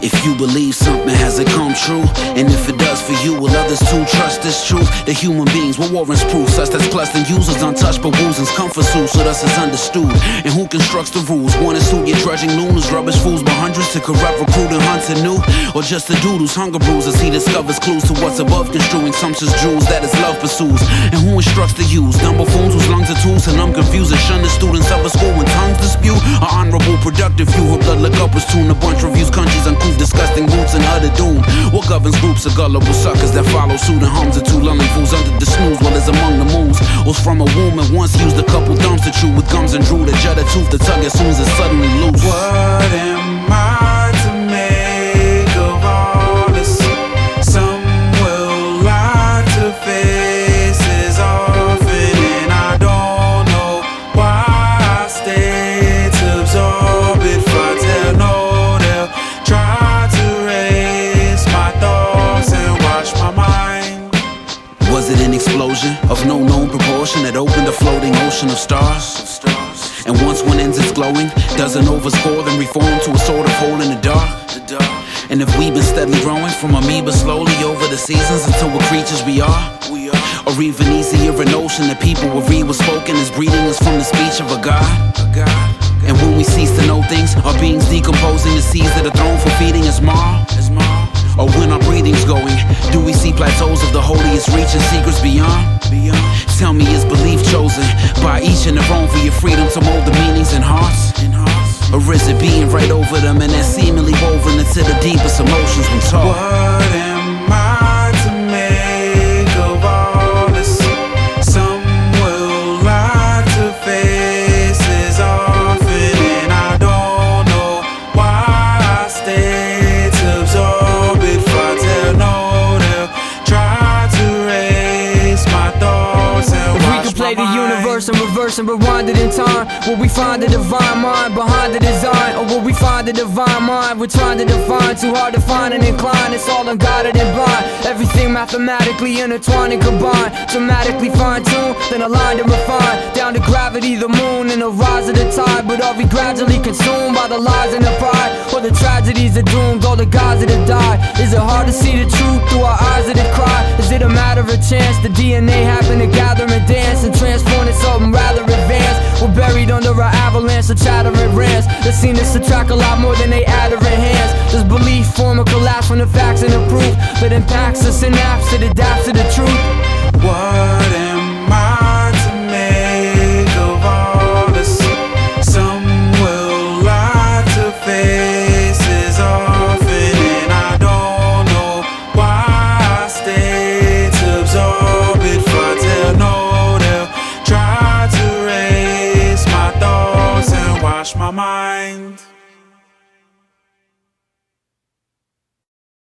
If you believe something, has it come true? And if it does for you, will others too trust this truth? That human beings with warrants proof, such that's plus than users, untouched, persues, come for suits, so thus it's understood. And who constructs the rules? One is who you're drudging looners, rubbish fools, but hundreds to corrupt, recruit, and hunt anew. Or just the dude who's hunger brews as he discovers clues to what's above construing, sumptuous jewels that his love pursues. And who instructs the use? Dumb buffoons whose lungs are tools, and I'm confused and shun the students of a school when tongues dispute. An honorable, productive few, her blood look up as tune, a bunch reviews countries uncouth, disgusting roots and utter doom. What governs groups of gullible suckers that follow suit and hums of two lulling fools under the snooze, while it's among the moves. Was from a womb and once used a couple thumbs to chew with gums and drew the jut of tooth to tug as soon as it's suddenly loose. What am I to make of all this? Some will lie to faces often, and I don't know why I stay to absorb it. If I tell no, they'll try to raise my thoughts and watch my mind. Was it an explosion of no known proportion that opened a floating ocean of stars? And once one ends its glowing, doesn't overscore, then reform to a sort of hole in the dark. And if we've been steadily growing from amoeba slowly over the seasons until we're creatures we are, or even easier a notion that people will read what's spoken as breeding us from the speech of a god. And when we cease to know things, our beings decomposing the seeds that are thrown for feeding as marl. Or when our breathing's going, do we see plateaus of the holiest reaching secrets beyond? Tell me, is belief chosen by each and their own for your freedom to mold the meanings in hearts? Or is it being right over them and then seemingly woven into the deepest emotions when taught? What am I to make of all this? Some will lie to faces often, and I don't know why I stay to absorb it. If I tell no, they'll try to raise my thoughts and watch play my the mind. universe and reverse and rewind it in time. Will we find the divine mind behind the design? Or will we find the divine mind we're trying to define? Too hard to find and incline, it's all unguided and blind. Everything mathematically intertwined and combined, dramatically fine-tuned, then aligned and refined. Down to gravity, the moon, and the rise of the tide. But are we gradually consumed by the lies and the pride? Or the tragedies that doomed all the guys that have died? Is it hard to see the truth through our eyes that have cried? Is it a matter of chance the DNA happened to gather and dance and transform into something rather advanced? We're buried under our avalanche of chattering rants that seem to subtract a lot more than they add or enhance. Does belief form a collapse from the facts and the proof that impacts us and apps that adapts to the truth? What am I to make of all this? Some will lie to faces often, and I don't know why I stay to absorb it. If I tell no, they'll try to raise my thoughts and wash my mind.